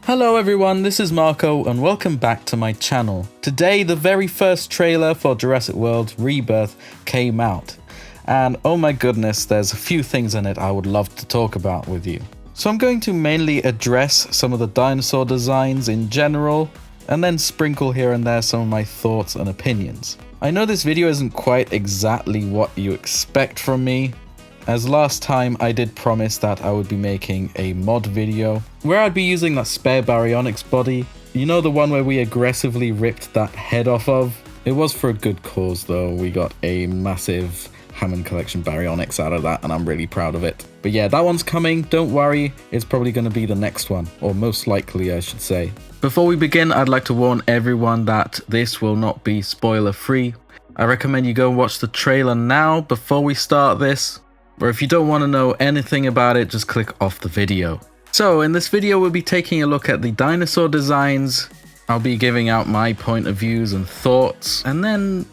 Hello everyone, this is Marco and welcome back to my channel. Today the very first trailer for Jurassic World Rebirth came out. And oh my goodness, there's a few things in it I would love to talk about with you. So I'm going to mainly address some of the dinosaur designs in general, and then sprinkle here and there some of my thoughts and opinions. I know this video isn't quite exactly what you expect from me, as last time I did promise that I would be making a mod video where I'd be using that spare baryonyx body. You know, the one where we aggressively ripped that head off of? It was for a good cause though. We got a massive Hammond Collection baryonyx out of that and I'm really proud of it. But yeah, that one's coming, don't worry, it's probably going to be the next one, or most likely I should say. Before we begin, I'd like to warn everyone that this will not be spoiler free. I recommend you go watch the trailer now before we start this. Or if you don't want to know anything about it, just click off the video. So in this video, we'll be taking a look at the dinosaur designs. I'll be giving out my point of views and thoughts, and then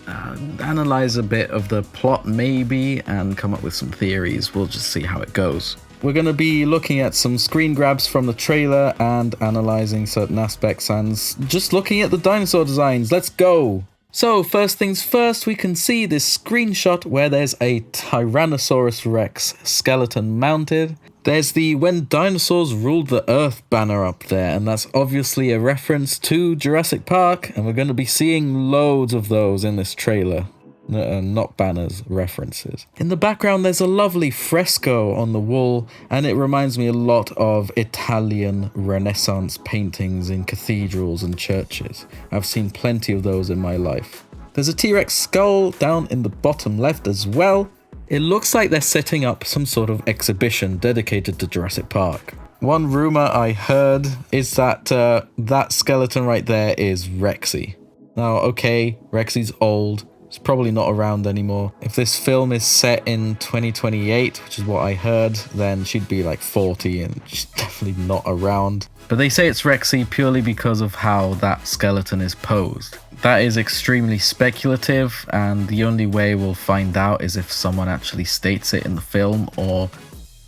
analyze a bit of the plot maybe, and come up with some theories. We'll just see how it goes. We're going to be looking at some screen grabs from the trailer and analyzing certain aspects and just looking at the dinosaur designs. Let's go! So first things first, we can see this screenshot where there's a Tyrannosaurus Rex skeleton mounted. There's the "When Dinosaurs Ruled the Earth" banner up there, and that's obviously a reference to Jurassic Park, and we're going to be seeing loads of those in this trailer. Not banners, references. In the background there's a lovely fresco on the wall, and it reminds me a lot of Italian Renaissance paintings in cathedrals and churches. I've seen plenty of those in my life. There's a T-Rex skull down in the bottom left as well. It looks like they're setting up some sort of exhibition dedicated to Jurassic Park. One rumor I heard is that that skeleton right there is Rexy. Now okay, Rexy's old. It's probably not around anymore. If this film is set in 2028, which is what I heard, then she'd be like 40 and she's definitely not around. But they say it's Rexy purely because of how that skeleton is posed. That is extremely speculative, and the only way we'll find out is if someone actually states it in the film or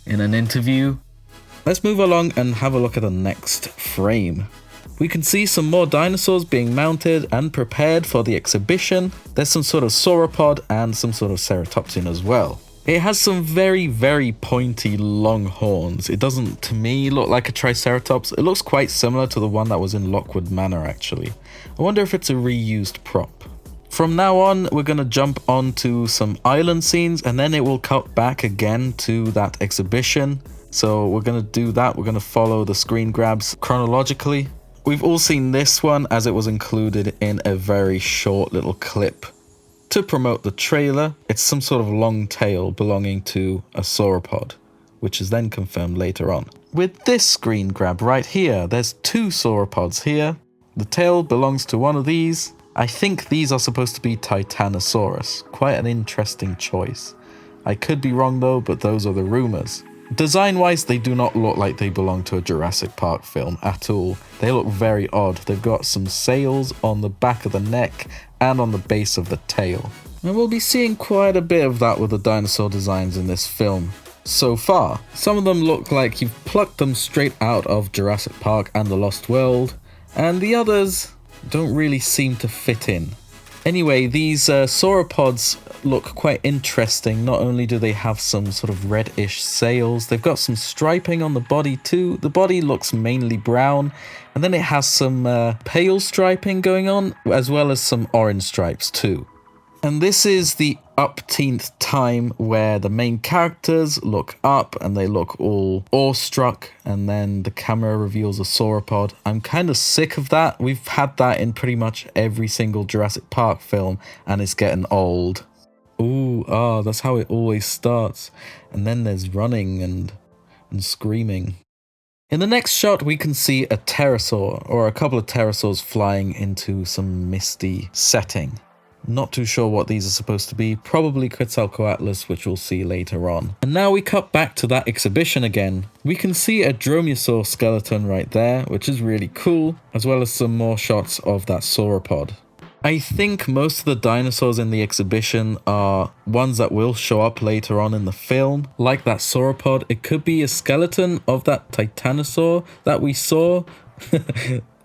in an interview. Let's move along and have a look at the next frame. We can see some more dinosaurs being mounted and prepared for the exhibition. There's some sort of sauropod and some sort of ceratopsian as well. It has some very pointy long horns. It doesn't, to me, look like a triceratops. It looks quite similar to the one that was in Lockwood Manor actually. I wonder if it's a reused prop. From now on, we're going to jump onto some island scenes, and then it will cut back again to that exhibition. So we're going to do that. We're going to follow the screen grabs chronologically. We've all seen this one as it was included in a very short little clip to promote the trailer. It's some sort of long tail belonging to a sauropod, which is then confirmed later on. With this screen grab right here, there's two sauropods here. The tail belongs to one of these. I think these are supposed to be Titanosaurus. Quite an interesting choice. I could be wrong though, but those are the rumors. Design-wise, they do not look like they belong to a Jurassic Park film at all. They look very odd. They've got some sails on the back of the neck and on the base of the tail. And we'll be seeing quite a bit of that with the dinosaur designs in this film so far. Some of them look like you've plucked them straight out of Jurassic Park and the Lost World, and the others don't really seem to fit in. Anyway, these sauropods look quite interesting. Not only do they have some sort of reddish sails, they've got some striping on the body too. The body looks mainly brown, and then it has some pale striping going on, as well as some orange stripes too. And this is the upteenth time where the main characters look up and they look all awestruck, and then the camera reveals a sauropod. I'm kind of sick of that. We've had that in pretty much every single Jurassic Park film, and it's getting old. Ooh, that's how it always starts. And then there's running and screaming. In the next shot, we can see a pterosaur, or a couple of pterosaurs flying into some misty setting. Not too sure what these are supposed to be, probably Quetzalcoatlus, which we'll see later on. And now we cut back to that exhibition again. We can see a dromaeosaur skeleton right there, which is really cool, as well as some more shots of that sauropod. I think most of the dinosaurs in the exhibition are ones that will show up later on in the film. Like that sauropod, it could be a skeleton of that titanosaur that we saw,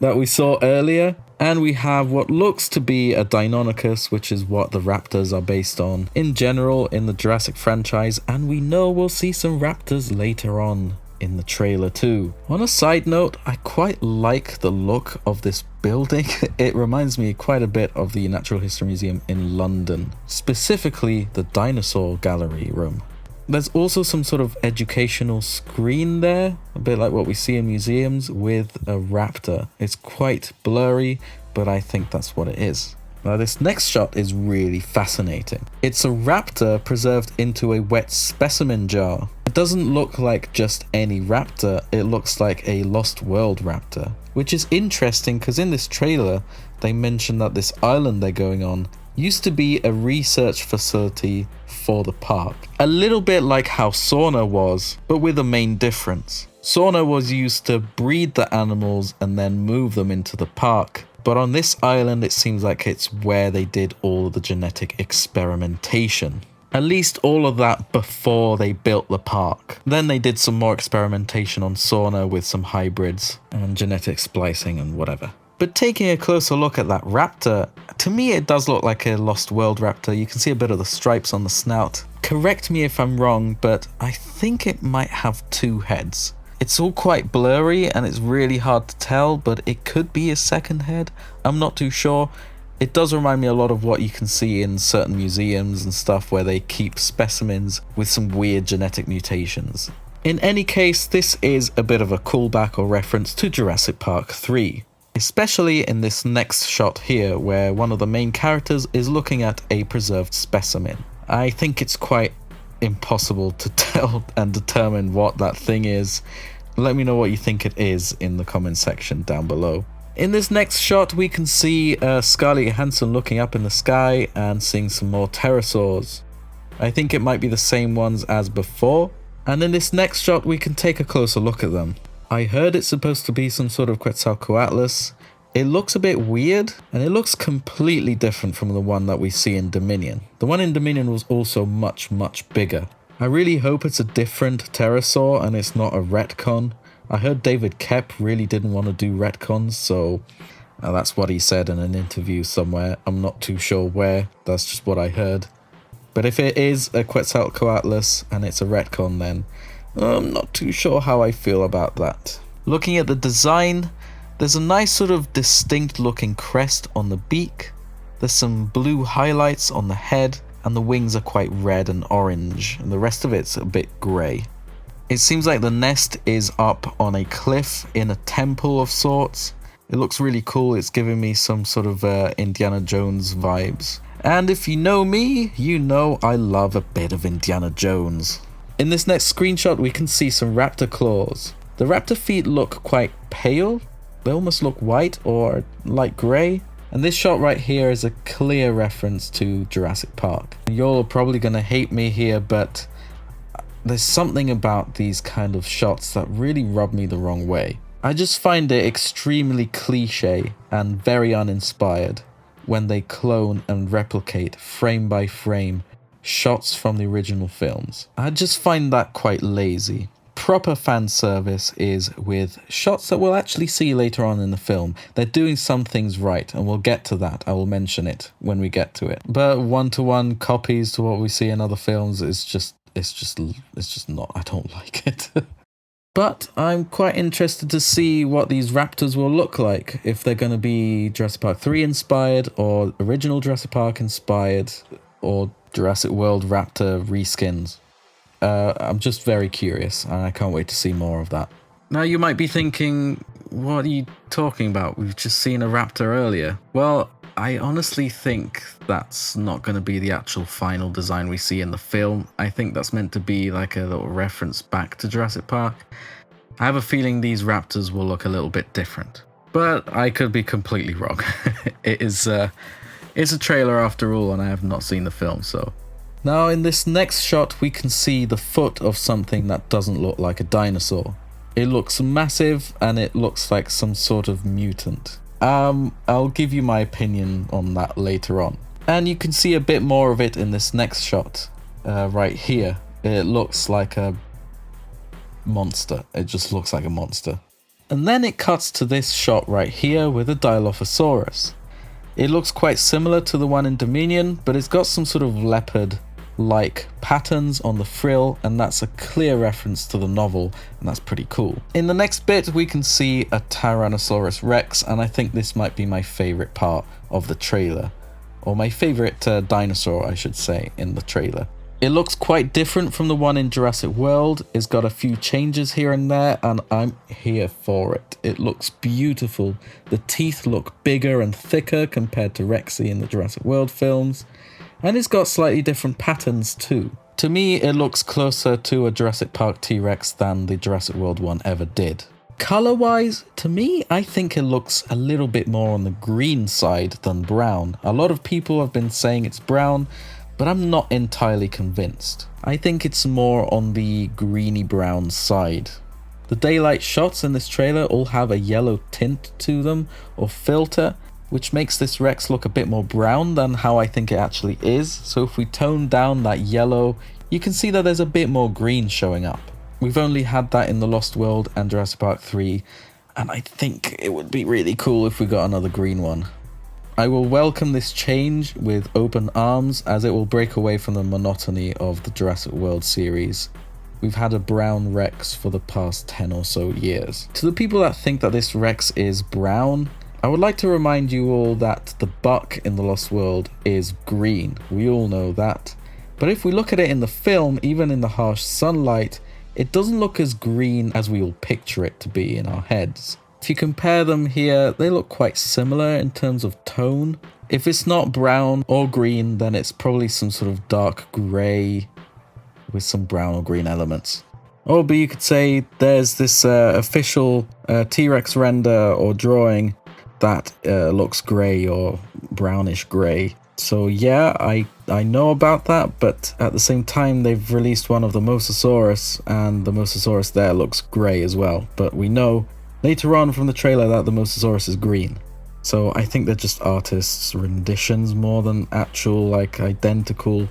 that we saw earlier. And we have what looks to be a Deinonychus, which is what the Raptors are based on in general in the Jurassic franchise. And we know we'll see some Raptors later on in the trailer too. On a side note, I quite like the look of this building. It reminds me quite a bit of the Natural History Museum in London, specifically the dinosaur gallery room. There's also some sort of educational screen there, a bit like what we see in museums, with a raptor. It's quite blurry, but I think that's what it is. Now this next shot is really fascinating. It's a raptor preserved into a wet specimen jar. It doesn't look like just any raptor, it looks like a Lost World raptor. Which is interesting because in this trailer, they mention that this island they're going on used to be a research facility for the park. A little bit like how Sauna was, but with a main difference. Sauna was used to breed the animals and then move them into the park. But on this island, it seems like it's where they did all of the genetic experimentation. At least all of that before they built the park. Then they did some more experimentation on Sauna with some hybrids and genetic splicing and whatever. But taking a closer look at that raptor, to me it does look like a Lost World raptor. You can see a bit of the stripes on the snout. Correct me if I'm wrong, but I think it might have two heads. It's all quite blurry and it's really hard to tell, but it could be a second head. I'm not too sure. It does remind me a lot of what you can see in certain museums and stuff where they keep specimens with some weird genetic mutations. In any case, this is a bit of a callback or reference to Jurassic Park 3. Especially in this next shot here, where one of the main characters is looking at a preserved specimen. I think it's quite impossible to tell and determine what that thing is. Let me know what you think it is in the comment section down below. In this next shot, we can see Scarlett Johansson looking up in the sky and seeing some more pterosaurs. I think it might be the same ones as before. And in this next shot, we can take a closer look at them. I heard it's supposed to be some sort of Quetzalcoatlus. It looks a bit weird, and it looks completely different from the one that we see in Dominion. The one in Dominion was also much, much bigger. I really hope it's a different pterosaur and it's not a retcon. I heard David Koepp really didn't want to do retcons, so that's what he said in an interview somewhere. I'm not too sure where, that's just what I heard. But if it is a Quetzalcoatlus and it's a retcon, then I'm not too sure how I feel about that. Looking at the design, there's a nice sort of distinct looking crest on the beak. There's some blue highlights on the head, and the wings are quite red and orange, and the rest of it's a bit grey. It seems like the nest is up on a cliff in a temple of sorts. It looks really cool. It's giving me some sort of Indiana Jones vibes. And if you know me, you know I love a bit of Indiana Jones. In this next screenshot, we can see some raptor claws. The raptor feet look quite pale. They almost look white or light grey. And this shot right here is a clear reference to Jurassic Park. You're all probably going to hate me here, but there's something about these kind of shots that really rub me the wrong way. I just find it extremely cliche and very uninspired when they clone and replicate frame by frame shots from the original films. I just find that quite lazy. Proper fan service is with shots that we'll actually see later on in the film. They're doing some things right, and we'll get to that. I will mention it when we get to it. But one-to-one copies to what we see in other films is just not, I don't like it. But I'm quite interested to see what these raptors will look like. If they're going to be Jurassic Park 3 inspired, or original Jurassic Park inspired, or Jurassic World raptor reskins. I'm just very curious, and I can't wait to see more of that. Now you might be thinking, what are you talking about? We've just seen a raptor earlier. Well, I honestly think that's not going to be the actual final design we see in the film. I think that's meant to be like a little reference back to Jurassic Park. I have a feeling these raptors will look a little bit different, but I could be completely wrong. It's a trailer after all, and I have not seen the film, so. Now in this next shot, we can see the foot of something that doesn't look like a dinosaur. It looks massive, and it looks like some sort of mutant. I'll give you my opinion on that later on. And you can see a bit more of it in this next shot, right here. It looks like a monster. It just looks like a monster. And then it cuts to this shot right here with a Dilophosaurus. It looks quite similar to the one in Dominion, but it's got some sort of leopard-like patterns on the frill, and that's a clear reference to the novel, and that's pretty cool. In the next bit, we can see a Tyrannosaurus Rex, and I think this might be my favorite part of the trailer, or my favorite dinosaur, I should say, in the trailer. It looks quite different from the one in Jurassic World. It's got a few changes here and there, and I'm here for it. It looks beautiful. The teeth look bigger and thicker compared to Rexy in the Jurassic World films, and it's got slightly different patterns too. To me, it looks closer to a Jurassic Park T-Rex than the Jurassic World one ever did. Color-wise, to me, I think it looks a little bit more on the green side than brown. A lot of people have been saying it's brown, but I'm not entirely convinced. I think it's more on the greeny brown side. The daylight shots in this trailer all have a yellow tint to them, or filter, which makes this Rex look a bit more brown than how I think it actually is. So if we tone down that yellow, you can see that there's a bit more green showing up. We've only had that in The Lost World and Jurassic Park 3, and I think it would be really cool if we got another green one. I will welcome this change with open arms, as it will break away from the monotony of the Jurassic World series. We've had a brown Rex for the past 10 or so years. To the people that think that this Rex is brown, I would like to remind you all that the buck in The Lost World is green. We all know that. But if we look at it in the film, even in the harsh sunlight, it doesn't look as green as we all picture it to be in our heads. If you compare them here, they look quite similar in terms of tone. If it's not brown or green, then it's probably some sort of dark grey with some brown or green elements. Or but you could say there's this official T-Rex render or drawing that looks grey or brownish grey. So yeah, I know about that, but at the same time they've released one of the Mosasaurus, and the Mosasaurus there looks grey as well. But we know later on from the trailer that the Mosasaurus is green. So I think they're just artists' renditions more than actual like identical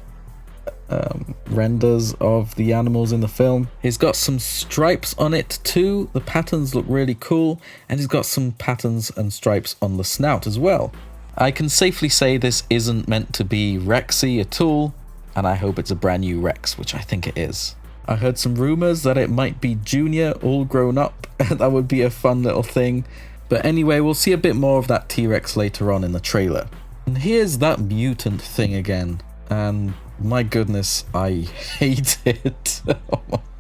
renders of the animals in the film. He's got some stripes on it too. The patterns look really cool, and he's got some patterns and stripes on the snout as well. I can safely say this isn't meant to be Rexy at all, and I hope it's a brand new Rex, which I think it is. I heard some rumors that it might be Junior all grown up. That would be a fun little thing. But anyway, we'll see a bit more of that T-Rex later on in the trailer. And here's that mutant thing again. And my goodness, I hate it.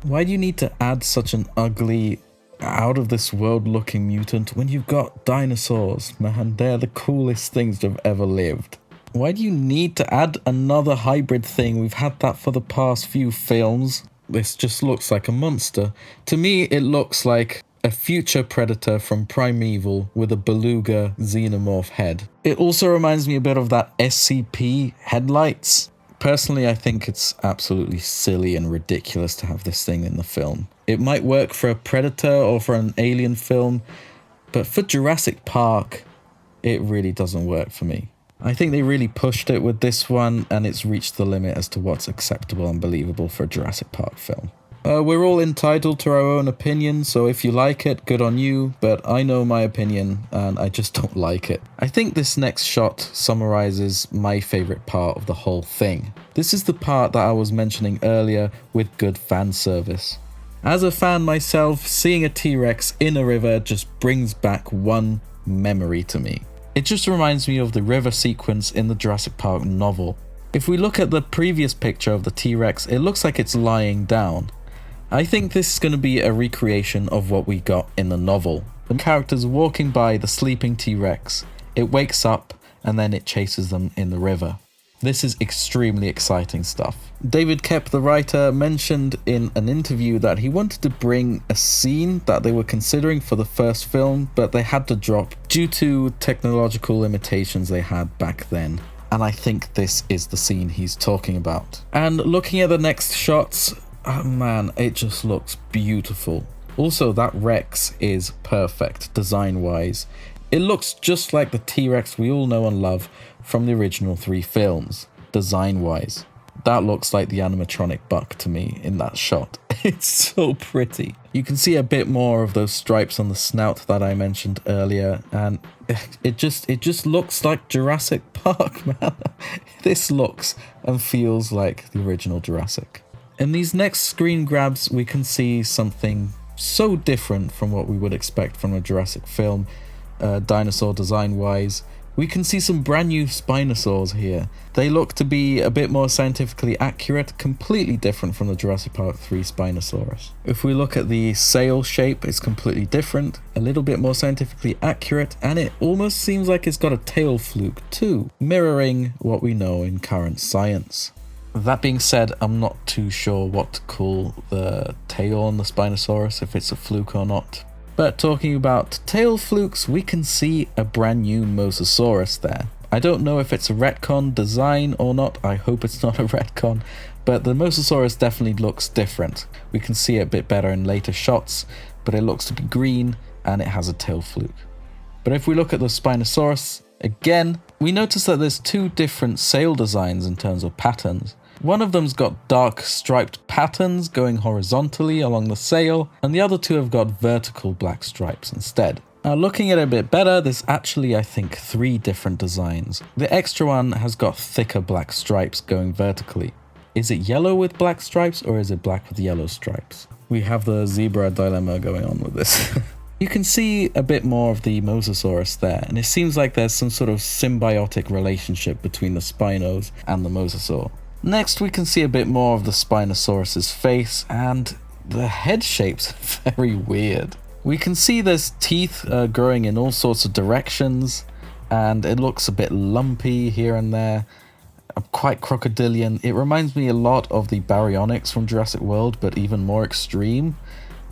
Why do you need to add such an ugly, out of this world looking mutant when you've got dinosaurs? Man, they're the coolest things to have ever lived. Why do you need to add another hybrid thing? We've had that for the past few films. This just looks like a monster. To me, it looks like a future predator from Primeval with a beluga xenomorph head. It also reminds me a bit of that SCP headlights. Personally, I think it's absolutely silly and ridiculous to have this thing in the film. It might work for a Predator or for an Alien film, but for Jurassic Park, it really doesn't work for me. I think they really pushed it with this one, and it's reached the limit as to what's acceptable and believable for a Jurassic Park film. We're all entitled to our own opinion, so if you like it, good on you, but I know my opinion, and I just don't like it. I think this next shot summarizes my favorite part of the whole thing. This is the part that I was mentioning earlier with good fan service. As a fan myself, seeing a T-Rex in a river just brings back one memory to me. It just reminds me of the river sequence in the Jurassic Park novel. If we look at the previous picture of the T-Rex, it looks like it's lying down. I think this is going to be a recreation of what we got in the novel. The characters walking by the sleeping T-Rex, it wakes up and then it chases them in the river. This is extremely exciting stuff. David Koepp, the writer, mentioned in an interview that he wanted to bring a scene that they were considering for the first film, but they had to drop due to technological limitations they had back then. And I think this is the scene he's talking about. And looking at the next shots, oh man, it just looks beautiful. Also, that Rex is perfect design-wise. It looks just like the T-Rex we all know and love from the original 3 films, design-wise. That looks like the animatronic buck to me in that shot. It's so pretty. You can see a bit more of those stripes on the snout that I mentioned earlier, and it just looks like Jurassic Park, man. This looks and feels like the original Jurassic. In these next screen grabs, we can see something so different from what we would expect from a Jurassic film, dinosaur design-wise. We can see some brand new Spinosaurs here. They look to be a bit more scientifically accurate, completely different from the Jurassic Park 3 Spinosaurus. If we look at the sail shape, it's completely different, a little bit more scientifically accurate, and it almost seems like it's got a tail fluke too, mirroring what we know in current science. That being said, I'm not too sure what to call the tail on the Spinosaurus, if it's a fluke or not. But talking about tail flukes, we can see a brand new Mosasaurus there. I don't know if it's a retcon design or not, I hope it's not a retcon, but the Mosasaurus definitely looks different. We can see it a bit better in later shots, but it looks to be green and it has a tail fluke. But if we look at the Spinosaurus, again, we notice that there's two different sail designs in terms of patterns. One of them's got dark striped patterns going horizontally along the sail, and the other two have got vertical black stripes instead. Now looking at it a bit better, there's actually I think 3 different designs. The extra one has got thicker black stripes going vertically. Is it yellow with black stripes or is it black with yellow stripes? We have the zebra dilemma going on with this. You can see a bit more of the Mosasaurus there, and it seems like there's some sort of symbiotic relationship between the Spinos and the Mosasaur. Next, we can see a bit more of the Spinosaurus's face, and the head shape's very weird. We can see there's teeth growing in all sorts of directions, and it looks a bit lumpy here and there, quite crocodilian. It reminds me a lot of the baryonyx from Jurassic World, but even more extreme,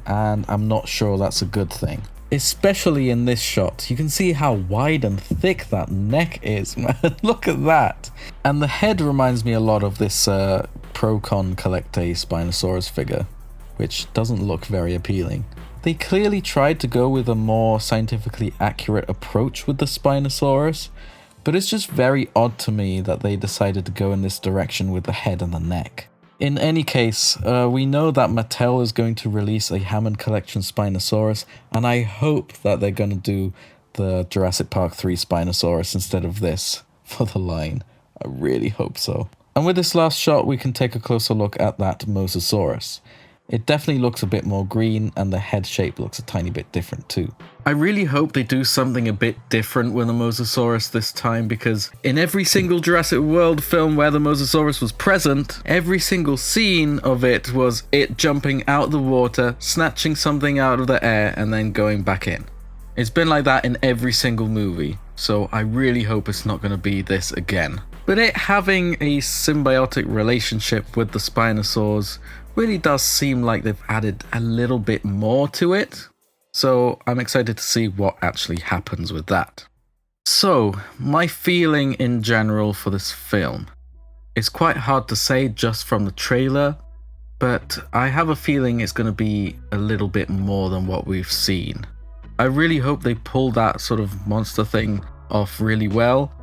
and I'm not sure that's a good thing. Especially in this shot, you can see how wide and thick that neck is, man. Look at that. And the head reminds me a lot of this Procon Collecte Spinosaurus figure, which doesn't look very appealing. They clearly tried to go with a more scientifically accurate approach with the Spinosaurus, but it's just very odd to me that they decided to go in this direction with the head and the neck. In any case, we know that Mattel is going to release a Hammond Collection Spinosaurus, and I hope that they're going to do the Jurassic Park 3 Spinosaurus instead of this for the line. I really hope so. And with this last shot, we can take a closer look at that Mosasaurus. It definitely looks a bit more green, and the head shape looks a tiny bit different too. I really hope they do something a bit different with the Mosasaurus this time, because in every single Jurassic World film where the Mosasaurus was present, every single scene of it was it jumping out of the water, snatching something out of the air, and then going back in. It's been like that in every single movie, so I really hope it's not going to be this again. But it having a symbiotic relationship with the Spinosaurs really does seem like they've added a little bit more to it. So I'm excited to see what actually happens with that. So, my feeling in general for this film. It's quite hard to say just from the trailer, but I have a feeling it's going to be a little bit more than what we've seen. I really hope they pull that sort of monster thing off really well.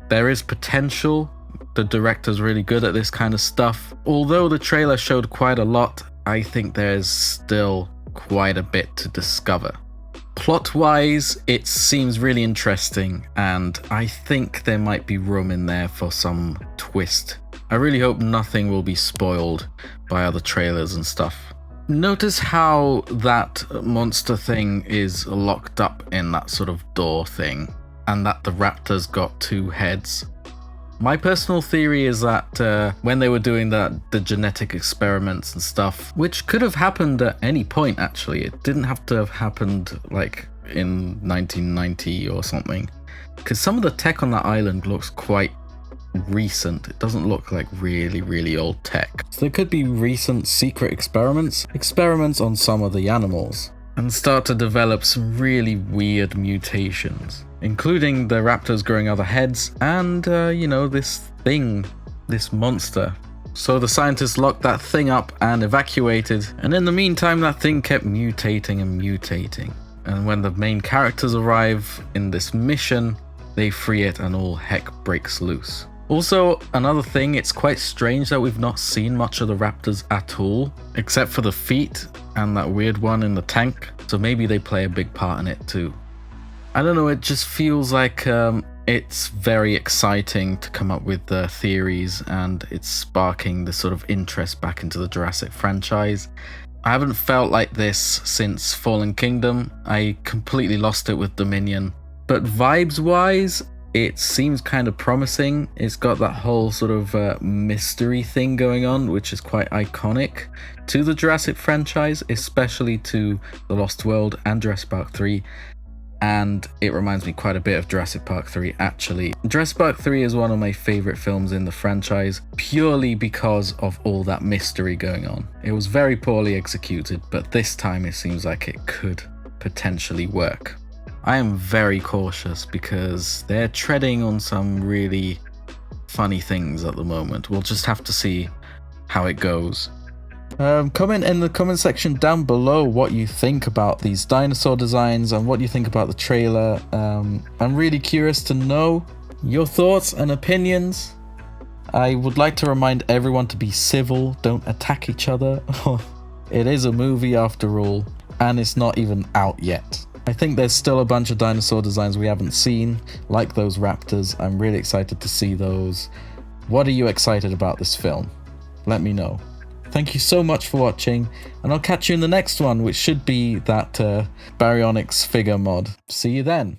There is potential. The director's really good at this kind of stuff. Although the trailer showed quite a lot, I think there's still quite a bit to discover. Plot-wise, it seems really interesting, and I think there might be room in there for some twist. I really hope nothing will be spoiled by other trailers and stuff. Notice how that monster thing is locked up in that sort of door thing, and that the raptor's got 2 heads. My personal theory is that when they were doing the genetic experiments and stuff, which could have happened at any point actually, it didn't have to have happened like in 1990 or something, because some of the tech on that island looks quite recent. It doesn't look like really old tech. So there could be recent secret experiments on some of the animals, and start to develop some really weird mutations, including the raptors growing other heads and, this monster. So the scientists locked that thing up and evacuated, and in the meantime that thing kept mutating and mutating. And when the main characters arrive in this mission, they free it and all heck breaks loose. Also, another thing, it's quite strange that we've not seen much of the raptors at all, except for the feet and that weird one in the tank, so maybe they play a big part in it too. I don't know, it just feels like it's very exciting to come up with theories, and it's sparking this sort of interest back into the Jurassic franchise. I haven't felt like this since Fallen Kingdom. I completely lost it with Dominion. But vibes-wise, it seems kind of promising. It's got that whole sort of mystery thing going on, which is quite iconic to the Jurassic franchise, especially to The Lost World and Jurassic Park 3. And it reminds me quite a bit of Jurassic Park 3 actually. Jurassic Park 3 is one of my favourite films in the franchise, purely because of all that mystery going on. It was very poorly executed, but this time it seems like it could potentially work. I am very cautious because they're treading on some really funny things at the moment. We'll just have to see how it goes. Comment in the comment section down below what you think about these dinosaur designs and what you think about the trailer. I'm really curious to know your thoughts and opinions. I would like to remind everyone to be civil, don't attack each other. It is a movie after all, and it's not even out yet. I think there's still a bunch of dinosaur designs we haven't seen, like those raptors. I'm really excited to see those. What are you excited about this film? Let me know. Thank you so much for watching, and I'll catch you in the next one, which should be that Baryonyx figure mod. See you then.